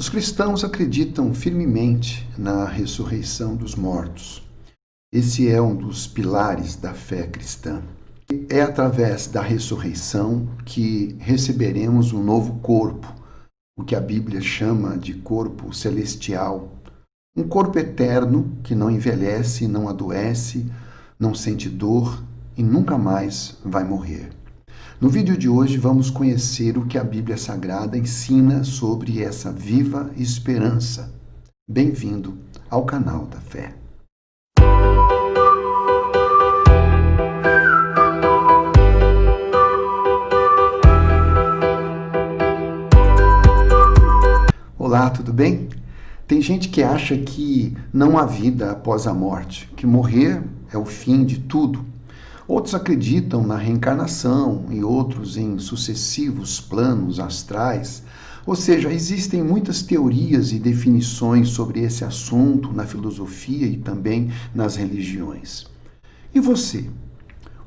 Os cristãos acreditam firmemente na ressurreição dos mortos. Esse é um dos pilares da fé cristã. É através da ressurreição que receberemos um novo corpo, o que a Bíblia chama de corpo celestial. Um corpo eterno que não envelhece, não adoece, não sente dor e nunca mais vai morrer. No vídeo de hoje vamos conhecer o que a Bíblia Sagrada ensina sobre essa viva esperança. Bem-vindo ao canal da Fé. Olá, tudo bem? Tem gente que acha que não há vida após a morte, que morrer é o fim de tudo. Outros acreditam na reencarnação e outros em sucessivos planos astrais. Ou seja, existem muitas teorias e definições sobre esse assunto na filosofia e também nas religiões. E você?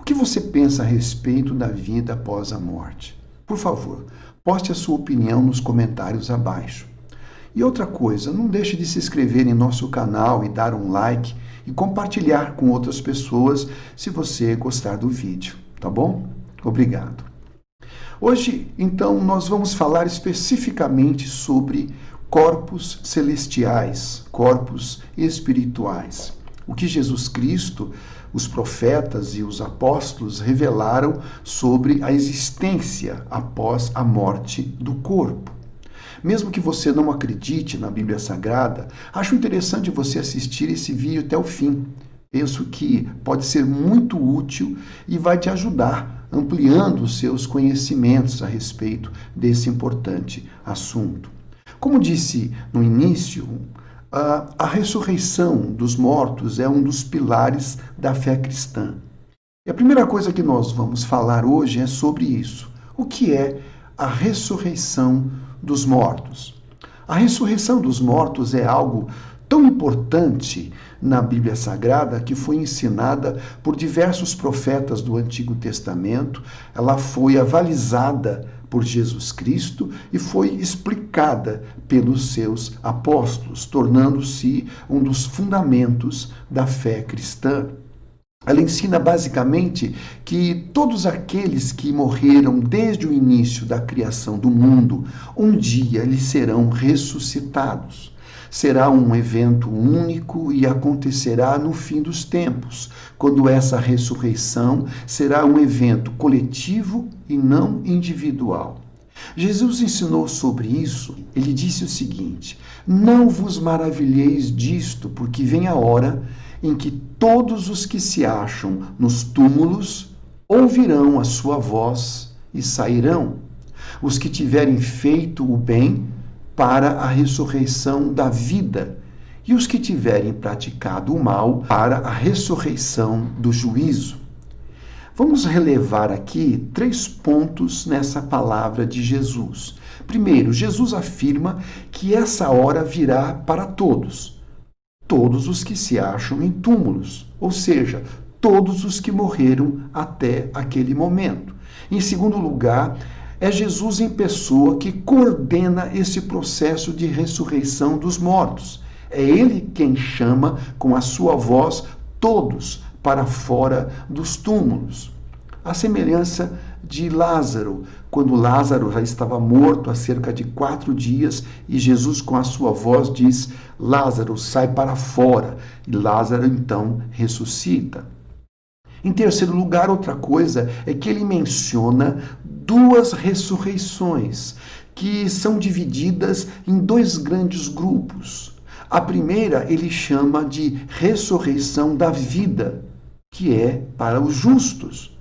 O que você pensa a respeito da vida após a morte? Por favor, poste a sua opinião nos comentários abaixo. E outra coisa, não deixe de se inscrever em nosso canal e dar um like e compartilhar com outras pessoas se você gostar do vídeo, tá bom? Obrigado. Hoje, então, nós vamos falar especificamente sobre corpos celestiais, corpos espirituais. O que Jesus Cristo, os profetas e os apóstolos revelaram sobre a existência após a morte do corpo. Mesmo que você não acredite na Bíblia Sagrada, acho interessante você assistir esse vídeo até o fim. Penso que pode ser muito útil e vai te ajudar, ampliando os seus conhecimentos a respeito desse importante assunto. Como disse no início, a ressurreição dos mortos é um dos pilares da fé cristã. E a primeira coisa que nós vamos falar hoje é sobre isso. O que é a ressurreição dos mortos? A ressurreição dos mortos é algo tão importante na Bíblia Sagrada que foi ensinada por diversos profetas do Antigo Testamento. Ela foi avalizada por Jesus Cristo e foi explicada pelos seus apóstolos, tornando-se um dos fundamentos da fé cristã. Ela ensina basicamente que todos aqueles que morreram desde o início da criação do mundo, um dia eles serão ressuscitados. Será um evento único e acontecerá no fim dos tempos, quando essa ressurreição será um evento coletivo e não individual. Jesus ensinou sobre isso. Ele disse o seguinte: não vos maravilheis disto, porque vem a hora em que todos os que se acham nos túmulos ouvirão a sua voz e sairão. Os que tiverem feito o bem para a ressurreição da vida, e os que tiverem praticado o mal para a ressurreição do juízo. Vamos relevar aqui 3 pontos nessa palavra de Jesus. Primeiro, Jesus afirma que essa hora virá para todos os que se acham em túmulos, ou seja, todos os que morreram até aquele momento. Em segundo lugar, é Jesus em pessoa que coordena esse processo de ressurreição dos mortos. É ele quem chama com a sua voz todos para fora dos túmulos. A semelhança de Lázaro, quando Lázaro já estava morto há cerca de 4 dias e Jesus com a sua voz diz: Lázaro, sai para fora. E Lázaro então ressuscita. Em terceiro lugar, outra coisa é que ele menciona 2 ressurreições que são divididas em 2 grandes grupos. A primeira ele chama de ressurreição da vida, que é para os justos,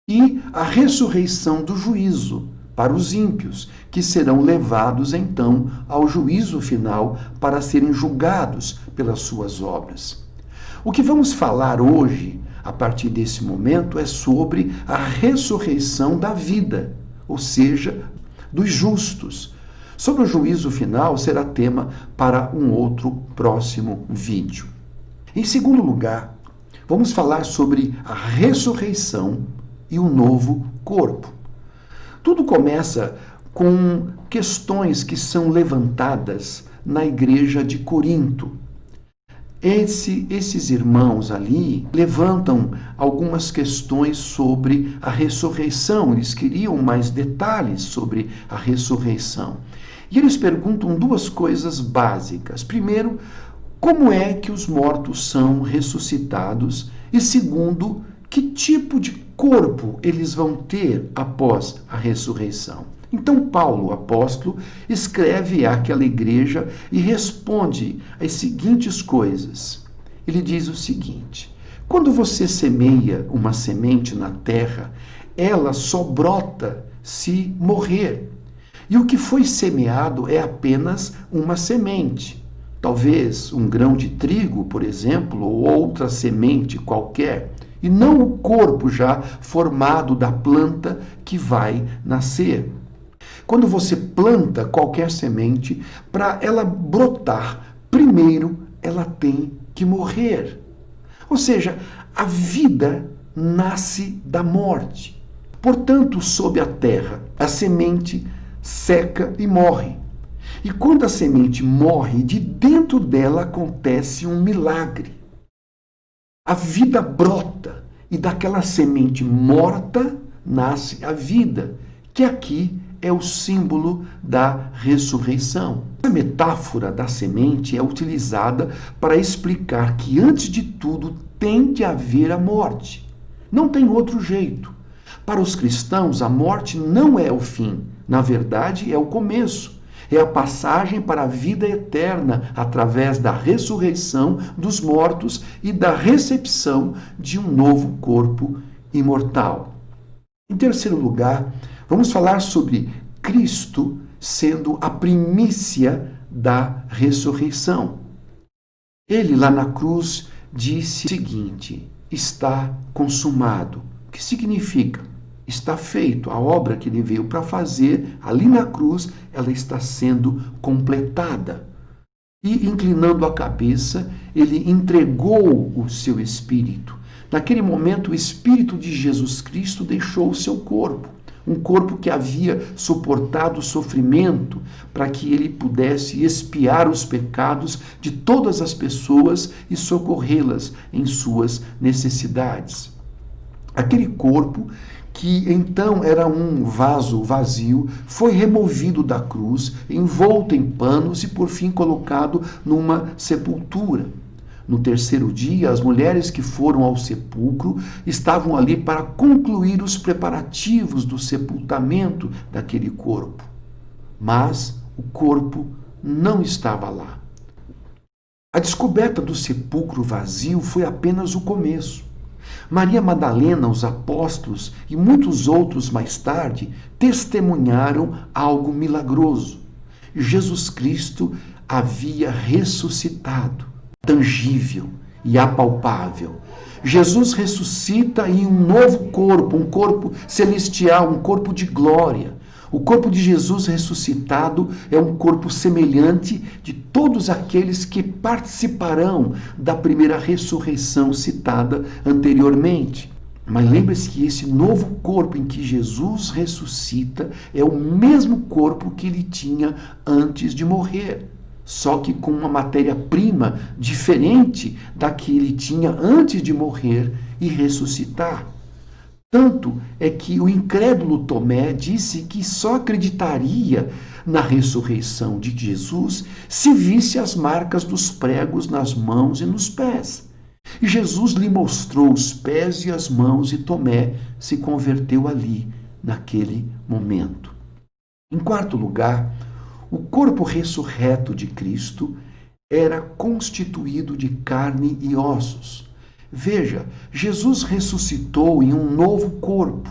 e a ressurreição do juízo para os ímpios, que serão levados então ao juízo final para serem julgados pelas suas obras. O que vamos falar hoje, a partir desse momento, é sobre a ressurreição da vida, ou seja, dos justos. Sobre o juízo final será tema para um outro próximo vídeo. Em segundo lugar, vamos falar sobre a ressurreição e o novo corpo. Tudo começa com questões que são levantadas na igreja de Corinto. Esses irmãos ali levantam algumas questões sobre a ressurreição, eles queriam mais detalhes sobre a ressurreição. E eles perguntam duas coisas básicas. Primeiro, como é que os mortos são ressuscitados? E segundo, que tipo de corpo eles vão ter após a ressurreição? Então Paulo, apóstolo, escreve àquela igreja e responde as seguintes coisas. Ele diz o seguinte: quando você semeia uma semente na terra, ela só brota se morrer. E o que foi semeado é apenas uma semente. Talvez um grão de trigo, por exemplo, ou outra semente qualquer, e não o corpo já formado da planta que vai nascer. Quando você planta qualquer semente, para ela brotar, primeiro ela tem que morrer. Ou seja, a vida nasce da morte. Portanto, sob a terra, a semente seca e morre. E quando a semente morre, de dentro dela acontece um milagre. A vida brota e daquela semente morta nasce a vida, que aqui é o símbolo da ressurreição. A metáfora da semente é utilizada para explicar que, antes de tudo, tem de haver a morte. Não tem outro jeito. Para os cristãos, a morte não é o fim. Na verdade, é o começo. É a passagem para a vida eterna através da ressurreição dos mortos e da recepção de um novo corpo imortal. Em terceiro lugar, vamos falar sobre Cristo sendo a primícia da ressurreição. Ele, lá na cruz, disse o seguinte: está consumado. O que significa? Está feito. A obra que ele veio para fazer, ali na cruz, ela está sendo completada. E, inclinando a cabeça, ele entregou o seu espírito. Naquele momento, o Espírito de Jesus Cristo deixou o seu corpo. Um corpo que havia suportado sofrimento para que ele pudesse expiar os pecados de todas as pessoas e socorrê-las em suas necessidades. Aquele corpo, que então era um vaso vazio, foi removido da cruz, envolto em panos e por fim colocado numa sepultura. No terceiro dia, as mulheres que foram ao sepulcro estavam ali para concluir os preparativos do sepultamento daquele corpo. Mas o corpo não estava lá. A descoberta do sepulcro vazio foi apenas o começo. Maria Madalena, os apóstolos e muitos outros mais tarde testemunharam algo milagroso. Jesus Cristo havia ressuscitado, tangível e apalpável. Jesus ressuscita em um novo corpo, um corpo celestial, um corpo de glória. O corpo de Jesus ressuscitado é um corpo semelhante de todos aqueles que participarão da primeira ressurreição citada anteriormente. Mas lembre-se que esse novo corpo em que Jesus ressuscita é o mesmo corpo que ele tinha antes de morrer, só que com uma matéria-prima diferente da que ele tinha antes de morrer e ressuscitar. Tanto é que o incrédulo Tomé disse que só acreditaria na ressurreição de Jesus se visse as marcas dos pregos nas mãos e nos pés. E Jesus lhe mostrou os pés e as mãos e Tomé se converteu ali, naquele momento. Em quarto lugar, o corpo ressurreto de Cristo era constituído de carne e ossos. Veja, Jesus ressuscitou em um novo corpo,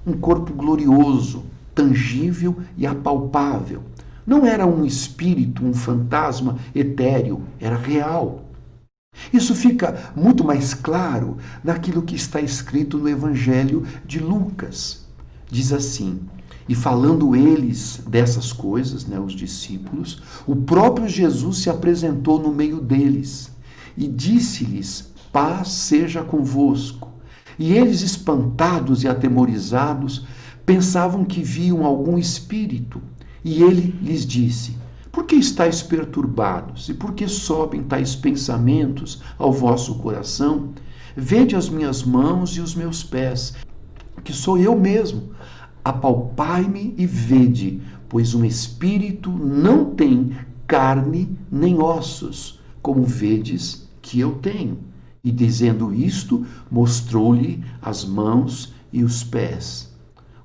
um corpo glorioso, tangível e apalpável. Não era um espírito, um fantasma etéreo, era real. Isso fica muito mais claro naquilo que está escrito no Evangelho de Lucas. Diz assim: e falando eles dessas coisas, os discípulos, o próprio Jesus se apresentou no meio deles e disse-lhes: paz seja convosco. E eles, espantados e atemorizados, pensavam que viam algum espírito. E ele lhes disse: por que estáis perturbados? E por que sobem tais pensamentos ao vosso coração? Vede as minhas mãos e os meus pés, que sou eu mesmo. Apalpai-me e vede, pois um espírito não tem carne nem ossos, como vedes que eu tenho. E dizendo isto, mostrou-lhe as mãos e os pés.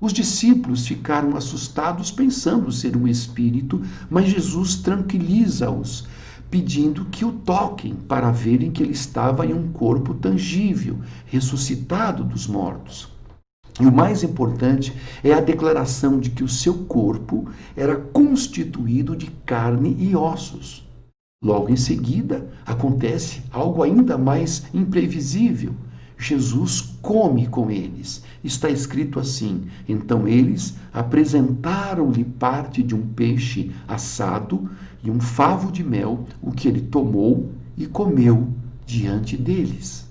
Os discípulos ficaram assustados, pensando ser um espírito, mas Jesus tranquiliza-os, pedindo que o toquem para verem que ele estava em um corpo tangível, ressuscitado dos mortos. E o mais importante é a declaração de que o seu corpo era constituído de carne e ossos. Logo em seguida, acontece algo ainda mais imprevisível. Jesus come com eles. Está escrito assim: então eles apresentaram-lhe parte de um peixe assado e um favo de mel, o que ele tomou e comeu diante deles.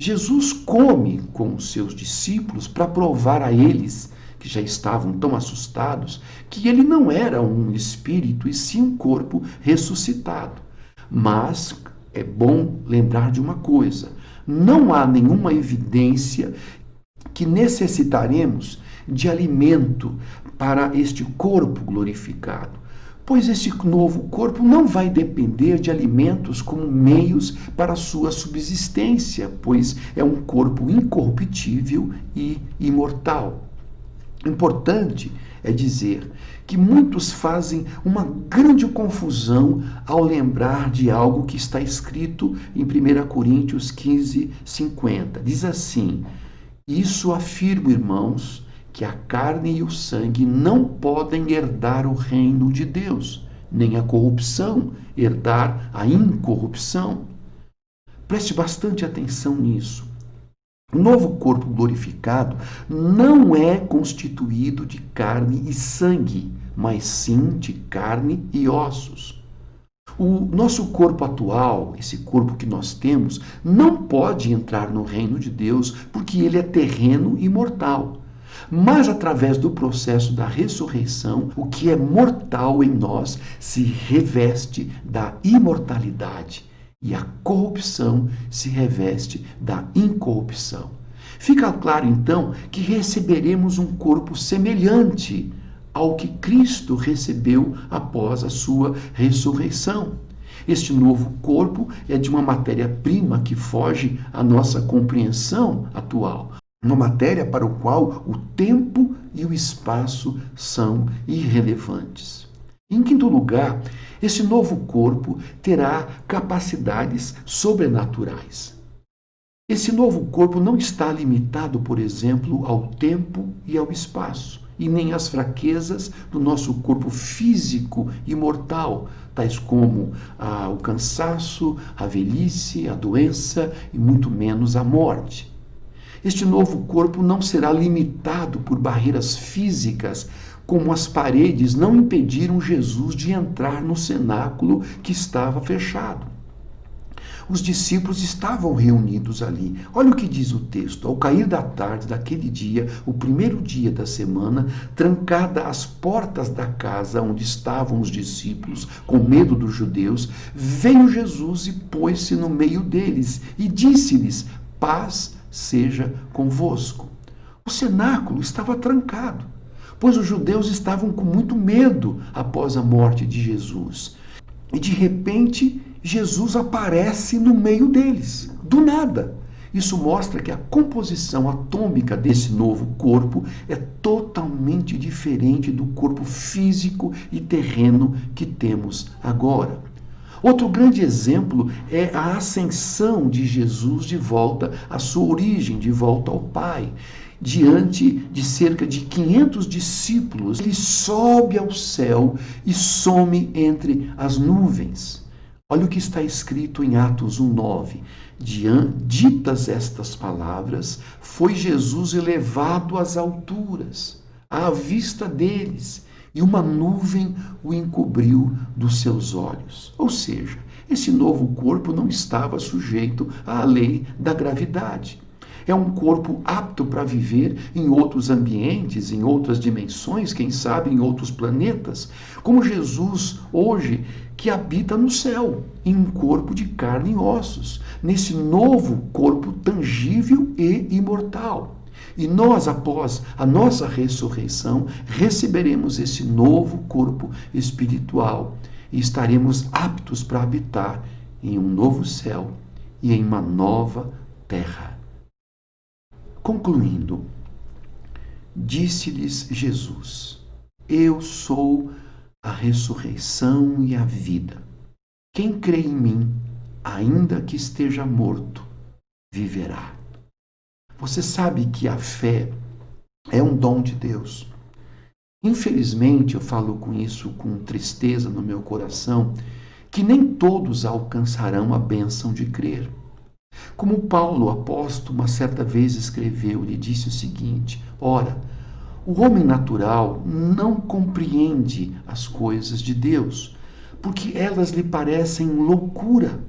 Jesus come com os seus discípulos para provar a eles, que já estavam tão assustados, que ele não era um espírito e sim um corpo ressuscitado. Mas é bom lembrar de uma coisa: não há nenhuma evidência que necessitaremos de alimento para este corpo glorificado, pois este novo corpo não vai depender de alimentos como meios para a sua subsistência, pois é um corpo incorruptível e imortal. Importante é dizer que muitos fazem uma grande confusão ao lembrar de algo que está escrito em 1 Coríntios 15, 50. Diz assim: isso afirmo, irmãos, que a carne e o sangue não podem herdar o reino de Deus, nem a corrupção herdar a incorrupção. Preste bastante atenção nisso. O novo corpo glorificado não é constituído de carne e sangue, mas sim de carne e ossos. O nosso corpo atual, esse corpo que nós temos, não pode entrar no reino de Deus porque ele é terreno e mortal. Mas através do processo da ressurreição, o que é mortal em nós se reveste da imortalidade e a corrupção se reveste da incorrupção. Fica claro então que receberemos um corpo semelhante ao que Cristo recebeu após a sua ressurreição. Este novo corpo é de uma matéria-prima que foge à nossa compreensão atual. Uma matéria para o qual o tempo e o espaço são irrelevantes. Em quinto lugar, esse novo corpo terá capacidades sobrenaturais. Esse novo corpo não está limitado, por exemplo, ao tempo e ao espaço, e nem às fraquezas do nosso corpo físico e mortal, tais como o cansaço, a velhice, a doença e muito menos a morte. Este novo corpo não será limitado por barreiras físicas, como as paredes não impediram Jesus de entrar no cenáculo que estava fechado. Os discípulos estavam reunidos ali. Olha o que diz o texto. Ao cair da tarde daquele dia, o primeiro dia da semana, trancada as portas da casa onde estavam os discípulos, com medo dos judeus, veio Jesus e pôs-se no meio deles e disse-lhes: paz seja convosco. O cenáculo estava trancado, pois os judeus estavam com muito medo após a morte de Jesus. E de repente, Jesus aparece no meio deles, do nada. Isso mostra que a composição atômica desse novo corpo é totalmente diferente do corpo físico e terreno que temos agora. Outro grande exemplo é a ascensão de Jesus de volta à sua origem, de volta ao Pai. Diante de cerca de 500 discípulos, ele sobe ao céu e some entre as nuvens. Olha o que está escrito em Atos 1:9. Ditas estas palavras, foi Jesus elevado às alturas, à vista deles, e uma nuvem o encobriu dos seus olhos. Ou seja, esse novo corpo não estava sujeito à lei da gravidade. É um corpo apto para viver em outros ambientes, em outras dimensões, quem sabe em outros planetas, como Jesus hoje, que habita no céu, em um corpo de carne e ossos, nesse novo corpo tangível e imortal. E nós, após a nossa ressurreição, receberemos esse novo corpo espiritual e estaremos aptos para habitar em um novo céu e em uma nova terra. Concluindo, disse-lhes Jesus: Eu sou a ressurreição e a vida. Quem crê em mim, ainda que esteja morto, viverá. Você sabe que a fé é um dom de Deus. Infelizmente, eu falo com isso com tristeza no meu coração, que nem todos alcançarão a bênção de crer. Como Paulo, apóstolo, uma certa vez escreveu, ele disse o seguinte: Ora, o homem natural não compreende as coisas de Deus, porque elas lhe parecem loucura,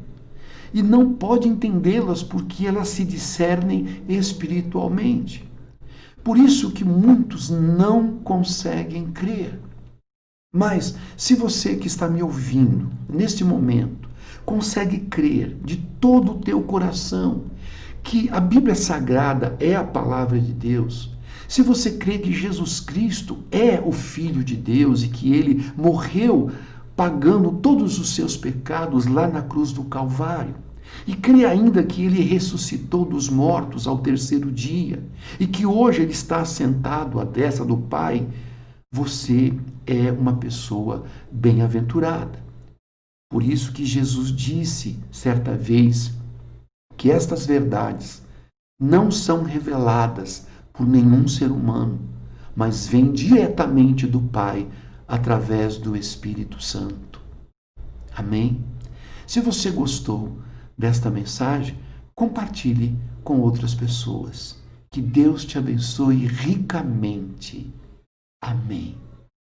e não pode entendê-las porque elas se discernem espiritualmente. Por isso que muitos não conseguem crer. Mas se você que está me ouvindo neste momento consegue crer de todo o teu coração que a Bíblia Sagrada é a palavra de Deus, se você crê que Jesus Cristo é o Filho de Deus e que ele morreu pagando todos os seus pecados lá na cruz do Calvário, e crê ainda que ele ressuscitou dos mortos ao terceiro dia e que hoje ele está sentado à destra do Pai, você é uma pessoa bem-aventurada. Por isso que Jesus disse certa vez que estas verdades não são reveladas por nenhum ser humano, mas vêm diretamente do Pai através do Espírito Santo. Amém? Se você gostou desta mensagem, compartilhe com outras pessoas. Que Deus te abençoe ricamente. Amém.